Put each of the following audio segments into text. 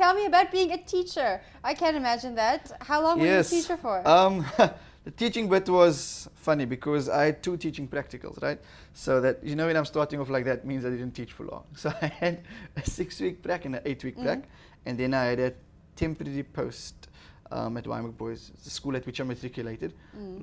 Tell me about being a teacher. I can't imagine that. How long were you a teacher for? The teaching bit was funny because I had 2 teaching practicals, right? So that, when I'm starting off like that, means I didn't teach for long. So I had a 6-week prac and an 8-week prac, and then I had a temporary post at Wynberg Boys, the school at which I matriculated.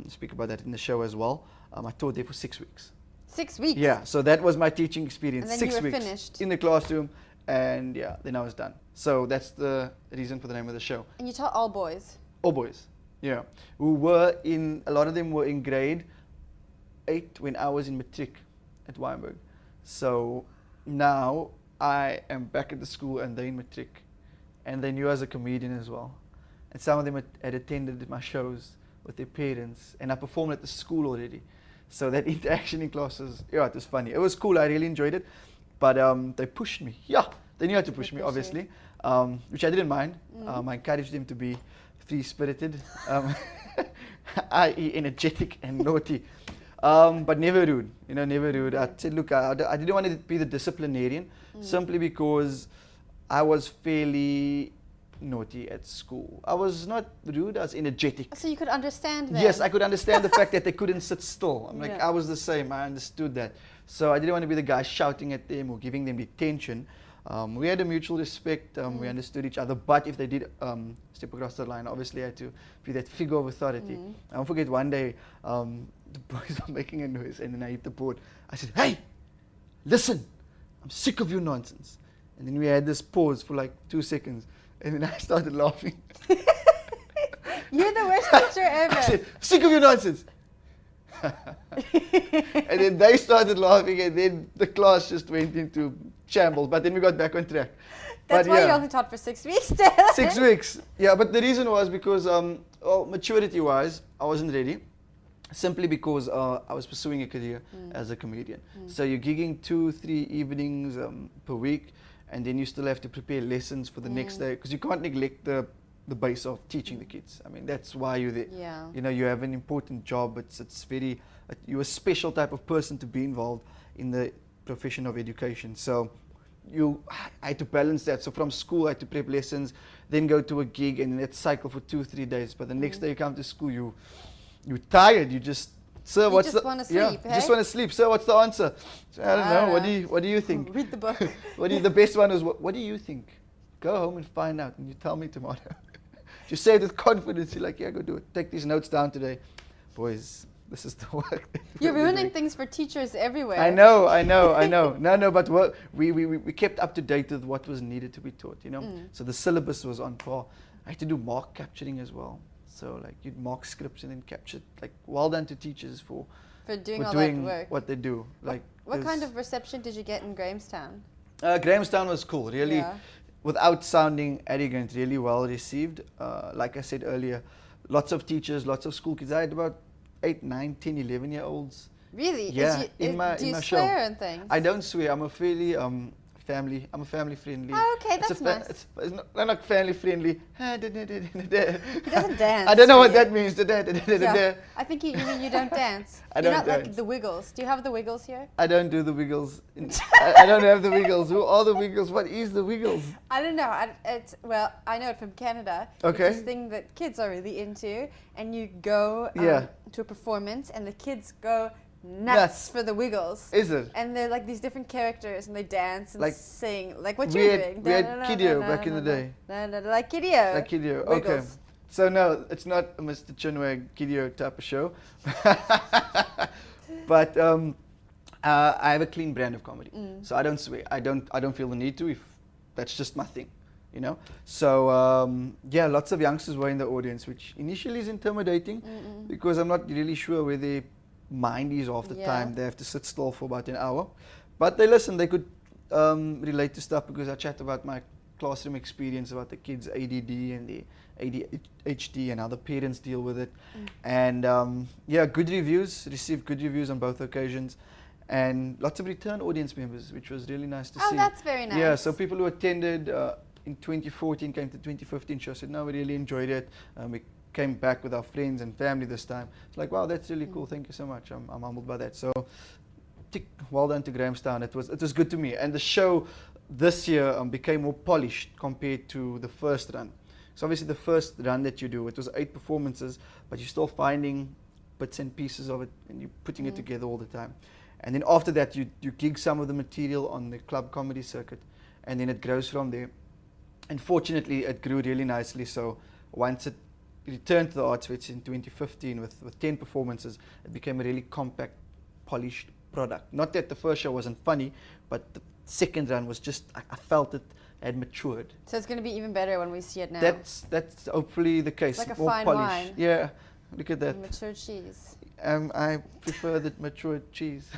Speak about that in the show as well. I taught there for 6 weeks. 6 weeks? Yeah, so that was my teaching experience. And then 6 you were weeks finished. in the classroom, and then I was done. So that's the reason for the name of the show. And you taught all boys? All boys, yeah. A lot of them were in grade 8 when I was in matric at Wynberg. So now I am back at the school and they're in matric. And they knew I was a comedian as well. And some of them had attended my shows with their parents, and I performed at the school already. So that interaction in classes, it was funny. It was cool, I really enjoyed it. But they pushed me. Yeah, they knew how to push me, obviously, which I didn't mind. I encouraged them to be free-spirited, i.e. energetic and naughty. But never rude, never rude. I said, look, I didn't want to be the disciplinarian, simply because I was fairly naughty at school. I was not rude, I was energetic. So you could understand them? Yes, I could understand the fact that they couldn't sit still. I'm like, I was the same, I understood that. So I didn't want to be the guy shouting at them or giving them detention. We had a mutual respect, we understood each other, but if they did step across the line, obviously I had to be that figure of authority. I won't forget one day, the boys were making a noise and then I hit the board. I said, hey, listen, I'm sick of your nonsense. And then we had this pause for like 2 seconds, and then I started laughing. You're the worst teacher ever. I said, sick of your nonsense. And then they started laughing, and then the class just went into shambles, but then we got back on track. That's why you only taught for 6 weeks. 6 weeks. Yeah, but the reason was because maturity-wise, I wasn't ready. Simply because I was pursuing a career as a comedian. So you're gigging 2-3 evenings per week, and then you still have to prepare lessons for the next day, because you can't neglect the base of teaching the kids. I mean, that's why you're there. Yeah. You have an important job. It's very, you're a special type of person to be involved in the profession of education. So I had to balance that. So from school, I had to prep lessons, then go to a gig, and then that cycle for 2-3 days. But the next day you come to school, you're tired. You just, sir, you just want to sleep, you just want to sleep. Sir, what's the answer? So, I don't know. What do you think? Read the book. The best one was, what do you think? Go home and find out, and you tell me tomorrow. Just say it with confidence. You're like, yeah, go do it. Take these notes down today. Boys, this is the work. You're ruining things for teachers everywhere. I know. No, but we kept up to date with what was needed to be taught, So the syllabus was on par. I had to do mark capturing as well. So like you'd mark scripts and then capture, like, well done to teachers for doing all that work. What they do. Like, what kind of reception did you get in Grahamstown? Grahamstown was cool, really, without sounding arrogant, really well received. Like I said earlier, lots of teachers, lots of school kids. I had about 8, 9, 10, 11-year-olds. Really? Yeah, in my do you show. swear and things? I don't swear. I'm a fairly I'm a family friendly. Oh, okay, that's nice. It's not family friendly. He doesn't dance. I don't know what that means. Yeah, I think you mean you don't dance. I You're don't not dance. like the Wiggles. Do you have the Wiggles here? I don't do the Wiggles. I don't have the Wiggles. Who are the Wiggles? What is the Wiggles? I don't know. Well, I know it from Canada. Okay. It's this thing that kids are really into, and you go to a performance, and the kids go nuts for the Wiggles. Is it? And they're like these different characters, and they dance and like sing, like what you're doing. We had Kidio back in the day. Like Kidio. Like Kidio, okay. So no, it's not a Mr. Chinwe Kidio type of show. But I have a clean brand of comedy. So I don't swear. I don't feel the need to, if that's just my thing. So lots of youngsters were in the audience, which initially is intimidating because I'm not really sure where their mind is half the time. They have to sit still for about an hour, but they listen. They could relate to stuff because I chat about my classroom experience, about the kids' ADD and the ADHD and how the parents deal with it. And good reviews, received good reviews on both occasions, and lots of return audience members, which was really nice to see. Oh, that's very nice. Yeah, so people who attended in 2014 came to 2015 show, said, no, we really enjoyed it. We came back with our friends and family this time. It's like, wow, that's really cool. Thank you so much. I'm humbled by that. So, well done to Grahamstown. It was good to me. And the show this year became more polished compared to the first run. So obviously the first run that you do, it was 8 performances, but you're still finding bits and pieces of it and you're putting it together all the time. And then after that you gig some of the material on the club comedy circuit, and then it grows from there. And fortunately it grew really nicely, so once it returned to the Arts Fest in 2015 with 10 performances, it became a really compact, polished product. Not that the first show wasn't funny, but the second run was just, I felt it had matured. So it's going to be even better when we see it now. That's hopefully the case. It's like a more fine polish. wine. Yeah, look at that. Mature cheese. I prefer the matured cheese.